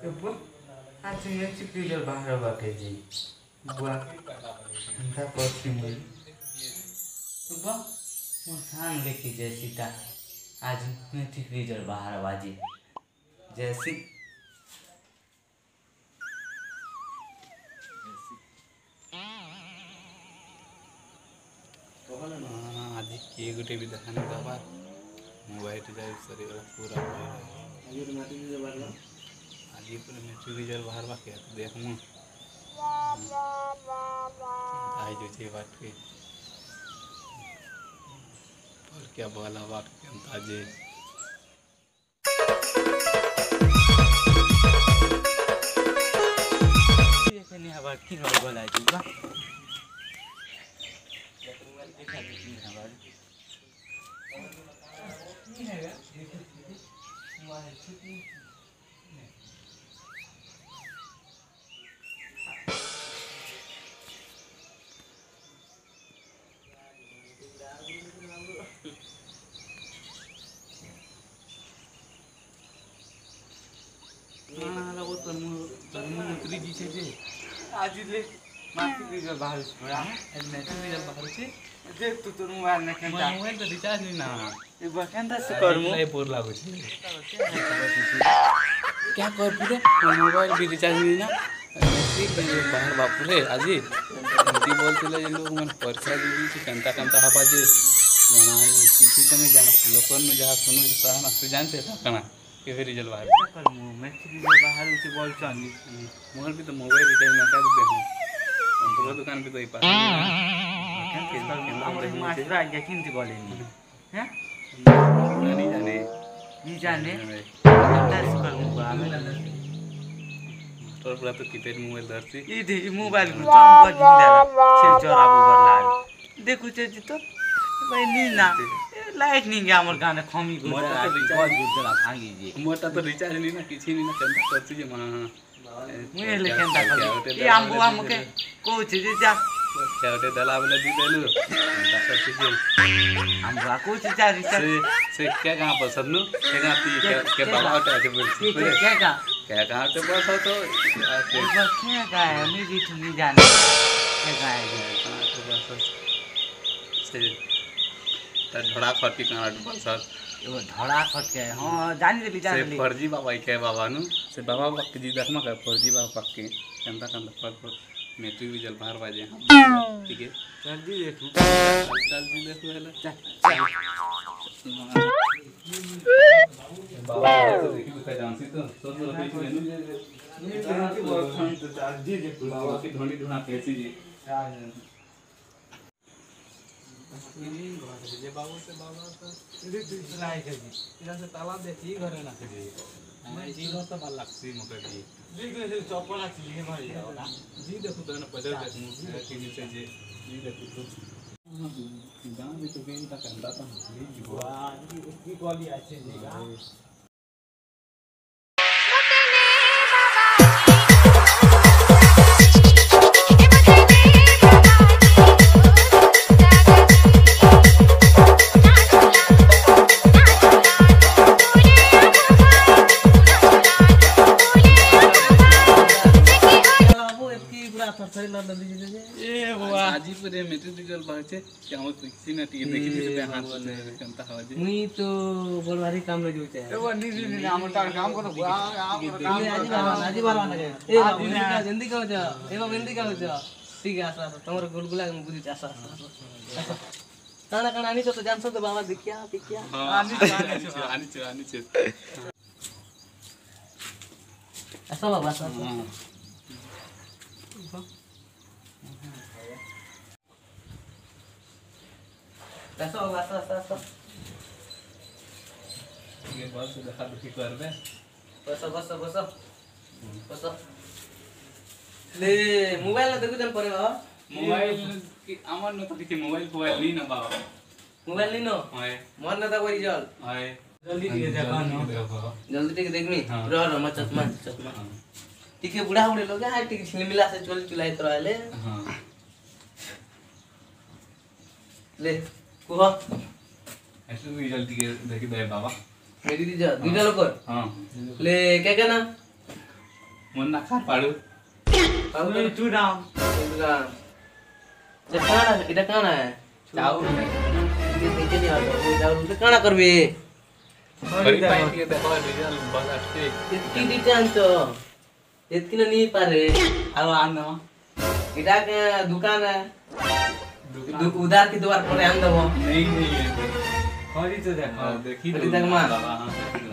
Ibu, akhirnya cikgu bahasa pakai ji. Buat entah kopi mui. Ibu, मुझान देखी जैसी का आज मैं ठीक रिजल्ट बाहर बाजी जैसी आज किए गुटे भी देखा नहीं दबा मोबाइल जाए सरी वाला पूरा आज पूरा मैट्रिक रिजल्ट बाहर बाकी है तो देख मु आई जो छे बात के और क्या बोला बात के अंदाजे ये नहीं हवा की रोल बोला जुगा देखा नहीं हवा नहीं है वाह छुट्टी उतरी जी छे आज ले मासिक रिजल्ट बाहर पड़ा है मैट्रिक रिजल्ट बाहर छे देख तू तो मोबाइल में केंता मोबाइल तो रिचार्ज नहीं ना एक बार केंता से करमु नहीं पूर लागो छे क्या कर पूरे मोबाइल भी रिचार्ज नहीं ना मैट्रिक रिजल्ट बाहर बापुरे आज एमती बोलते ये लोग मन परीक्षा दी छे केंता केंता हबा जे जनानी किसी तो नहीं जान लोकन में जहां सुनो ता ना तू जानते था कना के रिजल्ट बाहर करमु मैट्रिक रिजल्ट बाहर उसे बोल चांदी मोर भी तो मोबाइल रिचार्ज ना कर दे कंप्यूटर दुकान भी तो ही पास हमारे मास्टर आज्ञा किंती बोले नहीं हैं नहीं जाने नहीं जाने दस करूंगा मास्टर पूरा तो कीपैड मोबाइल धरती ये दे मोबाइल को चांद पर जिंदा से चोरा बुबर लाल देखो चे तो भाई नहीं ना लाइट नहीं गया हमारे गाने खमी को मोटा तो बहुत गुजरा भागी जी मोटा तो रिचार्ज नहीं ना किसी नहीं ना कंटा करती जे मां मुझे लेकिन ता ये हम के कोच जे जा क्या होते दला वाला दी देलु कंटा करती जे हम कोच जा रिचार्ज से क्या कहां पर सदनु क्या के बाबा उठा के बोल क्या कहां पे बस हो तो क्या का है मुझे तो नहीं जाने क्या है तो बस से ढोड़ा खटी कहां बस वो धड़ा खट के हां जानी ले जा से फर्जी बाबा के बाबा नु से बाबा पक्की जी दसमा का फर्जी बाबा पक्की कंदा कंदा पर मैट्रिक रिजल्ट बाहर बाजे ठीक है चल जी देखो हेला बाबा तो देखी तो जानसी तो 100 रुपए की लेनु जी देखो बाबा की ढोंडी ढूंढा कैसी जी जे बाबू से बाबा तो लाए के जी इधर से ताला देखी घरे ना के मैं जीरो तो बाल लगसी मके जी जी चौपला चीज मारी जाओ जी देखो तो ना पजल देख मु टीवी से जी देखो तो गांव में तो गेम का कंदा था जी वाह की गोली अच्छे देगा ए बुआ हाजीपुर मैट्रिक रिजल्ट बाचे क्या हम किसी ने टिके देखि थी हाथ में कंता हवा जे मुई तो बड़वारी काम रे जोते है वो नी हम तार काम करो बुआ आज बारवा लगे ए आज जल्दी कहो जा एवा जल्दी कहो जा ठीक है आसा तमरो गुलगुला बुझी आसा काना काना आनी तो जानसो तो बाबा देखिया आनी छे ऐसा बाबा सा ऐसा ये बस देखा दुखी कर दे बस ले मोबाइल ना देखु जन परे बा मोबाइल की अमर न तो किसी मोबाइल नहीं ना बाबा मोबाइल नहीं नो हाय मन ना ता कोई जल हाय जल्दी दिए देखा नो जल्दी टिक देख मी हाँ। रह मत चश्मा टिके बुढ़ा बुढ़े लोग है टिके छिले मिला से चल चुलाई तो रहले हां ले कुहा ऐसे भी जल्दी के देखी दे बाबा मेरी दीजा दीजा लोग हां ले क्या कहना मुन्ना खा पाडू बाबू तू चूड़ाम दुकान से काना इटा काना है चाउ ये नीचे नहीं आता वो जाओ तो काना करबे बड़ी पाइन के देखो रिजल्ट बड़ा ठीक इतकी डिजाइन तो इतकी नहीं पारे अब आनो इटा के दुकान है उधार की द्वार पर आन दबो नहीं है खरी तो देखो देखी खरी देख मां।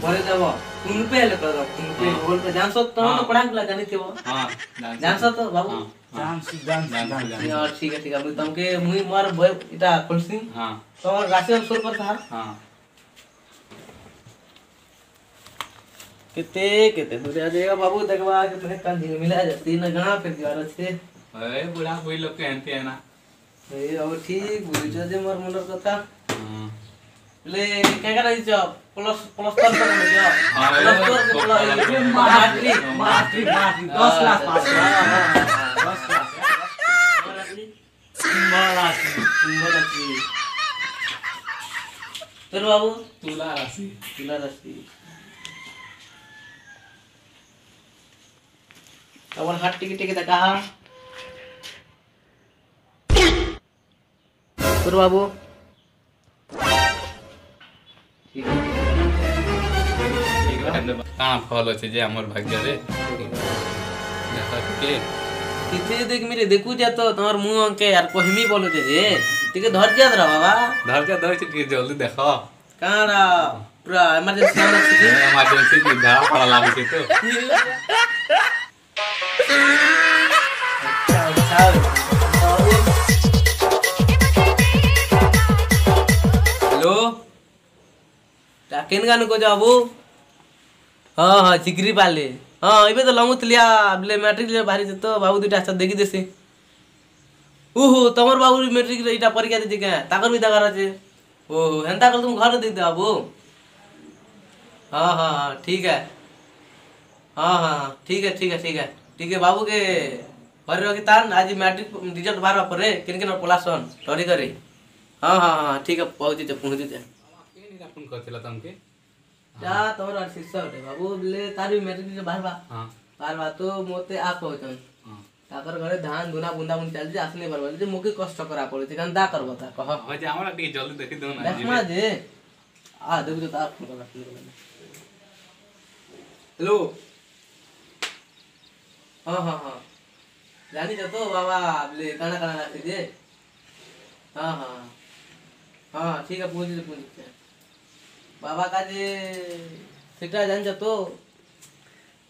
बोले दबो तुम पे ले करो तुम पे बोल पे जान सो तो पढ़ा के जानी थी वो हां जान सो तो बाबू जान यार ठीक है अभी तुमके मुई मोर इटा खुलसी हां तो राशि सुर पर था हां किते किते दूर आ जाएगा बाबू देखवा के तने कान दिन मिला जाती न गणा फिर दीवार से अरे बुढ़ा कोई लोग कहते हैं ना ए अब ठीक बुझो जे मोर मन कथा हां ले के करा दिस प्लस प्लस कर कर दियो हाँ, प्लस कर माट्री माटी 10 लाख पास 10 लाख माट्री फिर बाबू तुला राशि तुला राशि अपन हाथ टिके टिके ता कहा फिर बाबू ठीक है काना फल আছে যে আমার ভাগ্য রে দেখা के किथे देख मेरे देखू जा तो तोर मुंह के यार कोहमी बोलो जे तिके धैर्य रह बाबा धरजा धर के जल्दी देखो काना पूरा इमरजेंसी नंबर छी इमरजेंसी की धारा पड़ा लागे के तो हेलो केन गान को जाबू हां हां चिकरी पाले हां इबे तो लमुतलिया बले मैट्रिक ले बाहरी से तो बाबू दुटा अच्छा देखि देसे ओहो तमर बाबू मैट्रिक रे इटा परीक्षा दे के ताकर भी दगार আছে ओहो हेंता कर तुम घर दे दे बाबू हां हां ठीक है हां हां ठीक है ठीक है ठीक है ठीक है बाबू के घर रखी तान आज मैट्रिक रिजल्ट बाहर पर रे किन किन पलासन टरी करे हां हां हां ठीक है पहुंची ते फोन करथिला तुमके जा तोर शिष्य होते बाबू ले तारी मैट्रिक जे बाहर हां बा तो मोते आ कहतन हां ताकर घरे धान दुना बुंदा बुन चल जे आसने परबा जे मोके कष्ट करा पड़े ते कंदा करबो ता कह हो जे हमरा टी जल्दी देखि दो ना देखमा जे आ देखु तो आप फोन हेलो हां हां हां जानी जा तो बाबा ले काना काना राखी दे हां हां हां ठीक है पूछ बाबा का जे सेटा जान जा तो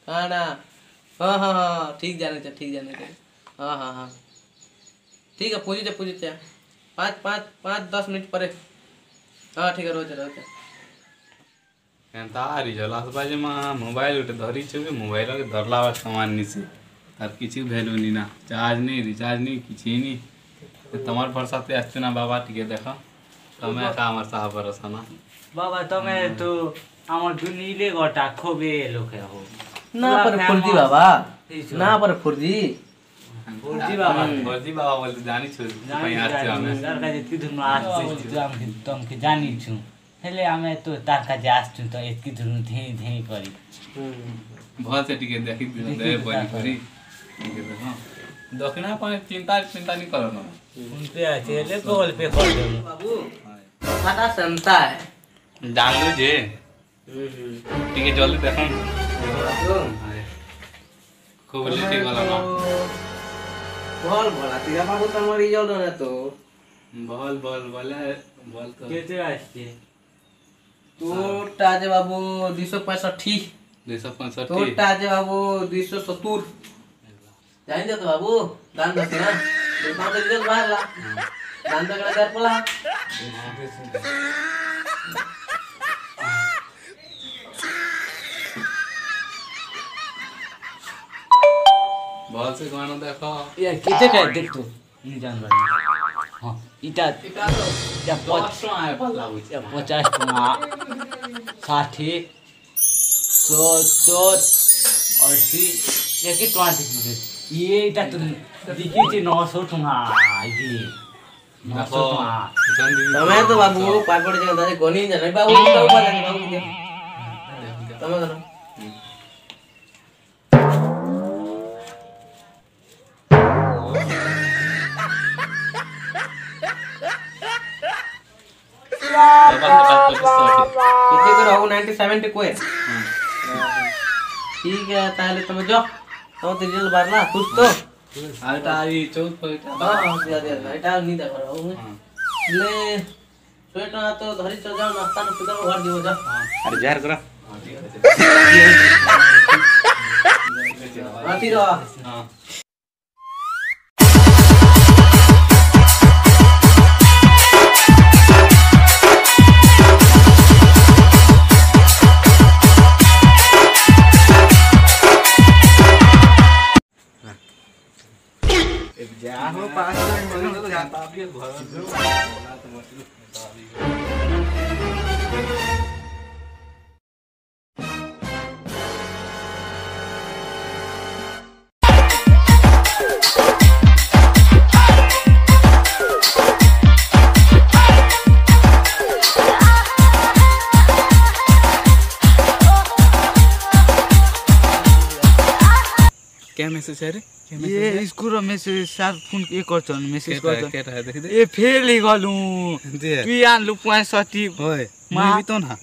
काना हां हां हां ठीक जाने थे हां हां हां ठीक है पूछ 5 मिनट परे हां ठीक है रोज एंता रिजल्ट आसबा जे मा मोबाइल उठे धरी छु मोबाइल के धरला सामान निसे तार किछि वैल्यू नी ना चार्ज नहीं रिचार्ज नहीं किछि नहीं तमार भरोसा पे आछते ना बाबा टिके देखा तमे का हमर साहब भरोसा ना बाबा तमे तो আমার দুনিলে গটা খবে লোকে হো ना पर फुर्जी बाबा ना पर फुर्जी फुर्जी बाबा बोलते जानी छु पई आछते हमें तार का जेतकी धुन आछते तुमके जानी छु हेले हमें तो तार का जास छु तो एतकी धुन धे धे करी बहुत से टिके देखि दे बनी करी टिके देखो दक्षिणा पर चिंता नहीं करो ना उन पे आछे ले गूगल पे कर दे बाबू फाटा संता है जान लो जे टिके जल्दी देखो खूब लेटी वाला ना बोल बोला तिरा बाबू तमर रिजल्ट ना तो बॉल तो केते आछे तो ताजे बाबू 265 265 तो ताजे बाबू 270 जाइन जा तो बाबू दान दे ना दुकान से रिजल्ट बाहर ला दान दे कर पला बॉल से गाना देखो या केते का देख तू नहीं जान बानी हां इटा तो या 500 आए पल्ला हुई 50 टका 60 70 80 ये के 20 ये इटा तू दिखी थी 900 टका ये 900 टका તમે તો બાબુ પાપડ જે દાદા કોની જાને બાબુ તો ઉભા લાગે બાબુ તમે કરો 97 কয়ে ঠিক আছে তাহলে তুমি যাও তোমার তো রেজাল্ট বাড়লা খুশ তো আর এটা এই 14 এটা হ্যাঁ এটা নি দেখো লে 100 টাকা তো ধরি চল যাও নাস্তা না সুদা ঘর দিব যাও আরে জার করা রাতি র हां जा हो पास में जाता भी घर बोला तो मछली क्या मैसेज है रे ये स्कूल मैसेज सर फोन ये करछन मैसेज करछन केटा है देख दे ए फेल ही गलू दे तू आन लु 65 ओए मैं भी तो ना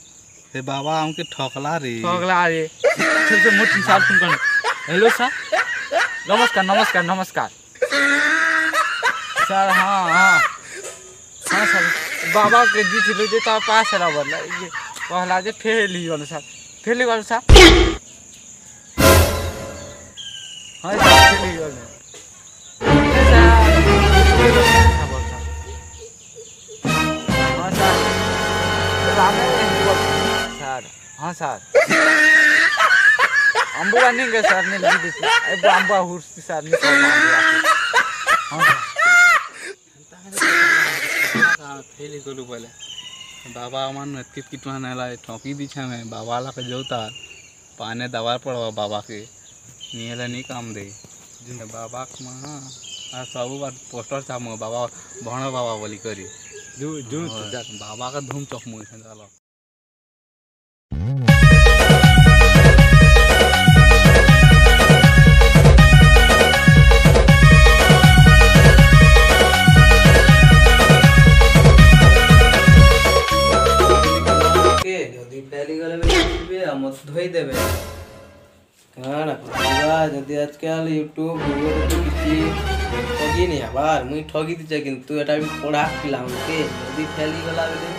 ते बाबा हमके ठकला रे चल से मोटी सर फोन कर हेलो सर नमस्कार नमस्कार नमस्कार सर हां हां हां सर बाबा के जीत ले जे ता पास रा बदला ये कहला जे फेल ही गलू सर हां सर फेल ही गलू हाँ सर अंबुआ नहीं गए सर ने लगी थी अब अंबुआ हुर्सी सर ने हाँ हां फेल गलु पहले बाबा मन कितना नेला ठोकी दीछा में बाबा ला के जोता पाने दवा पड़वा बाबा के नियला नहीं काम दे बाबा मां आ सब बार पोस्टर छाम बाबा भण बाबा बोली करी जो बाबा का धूम चौक मुई जाला ধোই দেবে কারণ যদি আজকাল ইউটিউব গুগল কিছু ঠগি নি আবার মুই ঠগি দিছে কিন্তু এটা আমি পড়া পিলাম কে যদি ফেলি গলা বলে